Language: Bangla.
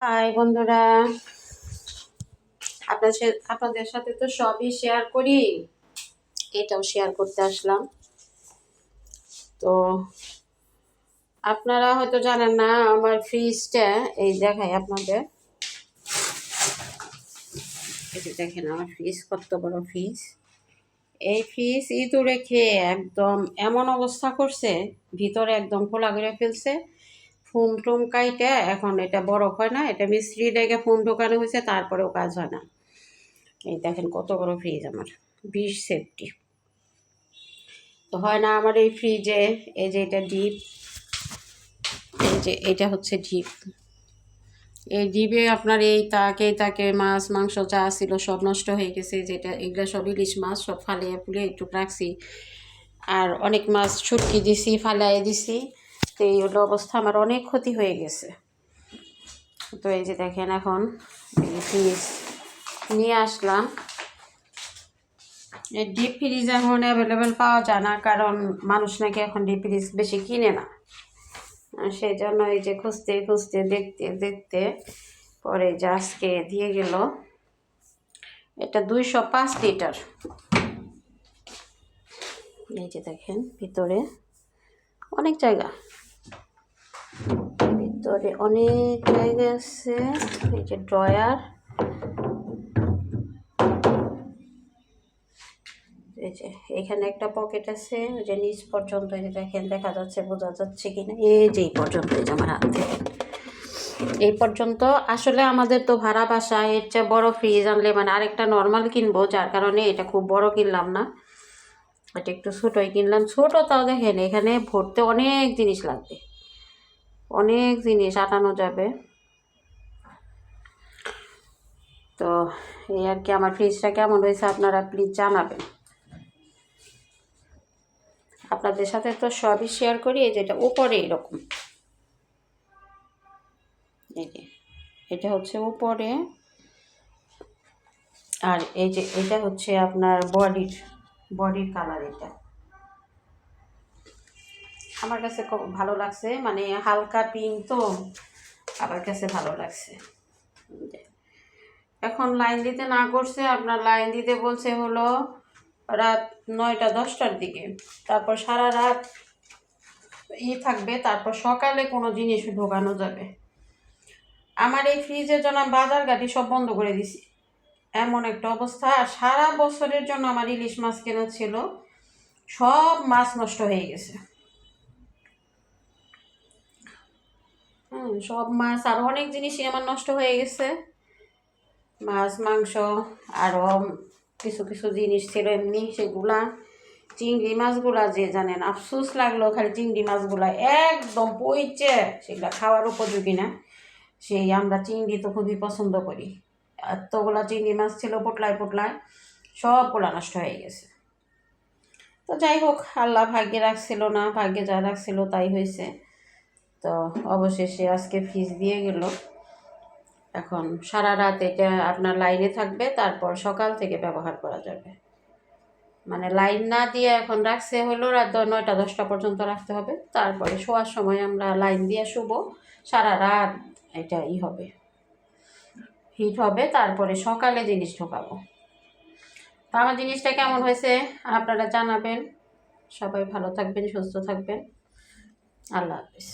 হাই বন্ধুরা, আপনাদের সাথে তো সবই শেয়ার করি, এটাও শেয়ার করতে আসলাম। তো আপনারা হয়তো জানেন না, আমার ফ্রিজটা এই দেখাই আপনাদের। এটা দেখেন আমার ফ্রিজ, কত বড় ফ্রিজ। এই ফ্রিজ ইঁদুরে খেয়ে একদম এমন অবস্থা করছে, ভিতরে একদম খোলা করে ফেলছে। ফোম টোম কাইটে এখন এটা বরফ হয় না, এটা মিস্ত্রি লেগে ফোম ঢোকানো হয়েছে, তারপরেও কাজ হয় না। এই দেখেন কত বড় ফ্রিজ আমার, 20 সেফটি। তো হয় না আমার এই ফ্রিজে, এই যে এটা ডিপ, এই যে এটা হচ্ছে ডিপ। এই ডিপে আপনার এই তাকে মাছ মাংস যা ছিল সব নষ্ট হয়ে গেছে। যেটা এগুলো সব ইলিশ মাছ, সব ফালিয়ে ফুলে একটু রাখছি। আর অনেক মাছ ছুটকি দিছি, ফালাই দিছি। তো এই হলো অবস্থা, আমার অনেক ক্ষতি হয়ে গেছে। তো এই যে দেখেন এখন এই ফ্রিজ নিয়ে আসলাম। এই ডিপ ফ্রিজ এখন অ্যাভেলেবেল পাওয়া যায় না, কারণ মানুষ নাকি এখন ডিপ ফ্রিজ বেশি কিনে না। সেই জন্য এই যে খুঁজতে খুঁজতে দেখতে দেখতে পরে যে আজকে দিয়ে গেল। এটা 205 লিটার। এই যে দেখেন ভিতরে অনেক জায়গা, ভিতরে অনেক জায়গা আছে। এই যে ড্রয়ার, এই যে এখানে একটা পকেট আছে, ওই যে নিচ পর্যন্ত। এই যে দেখেন, দেখা যাচ্ছে বোঝা যাচ্ছে কিনা, এই যে এই পর্যন্ত, এই যে আমার হাত থেকে এই পর্যন্ত। আসলে আমাদের তো ভাড়া বাসা, এর চেয়ে বড় ফ্রিজ আনলে মানে আরেকটা নর্মাল কিনবো, যার কারণে এটা খুব বড় কিনলাম না, এটা একটু ছোটোই কিনলাম। ছোটো তাও দেখেন এখানে ভরতে অনেক জিনিস লাগবে, অনেক জিনিস আটানো যাবে। তো এই আর কি, আমার ফ্রিজটা কেমন হয়েছে আপনারা প্লিজ জানাবেন। আপনাদের সাথে তো সবই শেয়ার করি। এই যেটা উপরে এরকম, এই যে এটা হচ্ছে উপরে, আর এই যে এটা হচ্ছে আপনার বডির কালার। এটা আমার কাছে খুব ভালো লাগছে, মানে হালকা পিঙ্ক, তো আমার কাছে ভালো লাগছে। এখন লাইন দিতে না করছে, আপনার লাইন দিতে বলছে হলো রাত 9টা-10টার দিকে, তারপর সারা রাত থাকবে, তারপর সকালে কোনো জিনিস ঢোকানো যাবে। আমার এই ফ্রিজের জন্য বাজার ঘাটি সব বন্ধ করে দিছি, এমন একটা অবস্থা। সারা বছরের জন্য আমার ইলিশ মাছ কেনা ছিল, সব মাছ নষ্ট হয়ে গেছে। সব মাছ আর অনেক জিনিসই আমার নষ্ট হয়ে গেছে, মাছ মাংস, আরও কিছু কিছু জিনিস ছিল এমনি, সেগুলা চিংড়ি মাছগুলা যে জানেন আফসোস লাগলো, খালি চিংড়ি মাছগুলা একদম পইচে, সেগুলা খাওয়ার উপযোগী না। সেই আমরা চিংড়ি তো খুবই পছন্দ করি, এতগুলা চিংড়ি মাছ ছিল পোটলায় পোটলায়, সবগুলা নষ্ট হয়ে গেছে। তো যাই হোক, আল্লাহ ভাগ্যে রাখছিল না, ভাগ্যে যা রাখছিল তাই হয়েছে। তো অবশেষে আজকে ফ্রিজ দিয়ে গেল। এখন সারা রাত এটা আপনার লাইনে থাকবে, তারপর সকাল থেকে ব্যবহার করা যাবে। মানে লাইন না দিয়ে এখন রাখছে হলো রাত 9টা-10টা পর্যন্ত রাখতে হবে, তারপরে শোয়ার সময় আমরা লাইন দিয়ে শুবো। সারা রাত এটা হবে, হিট হবে, তারপরে সকালে জিনিস ঢোকাবো। তো আমার জিনিসটা কেমন হয়েছে আপনারা জানাবেন। সবাই ভালো থাকবেন, সুস্থ থাকবেন। আল্লাহ হাফিজ।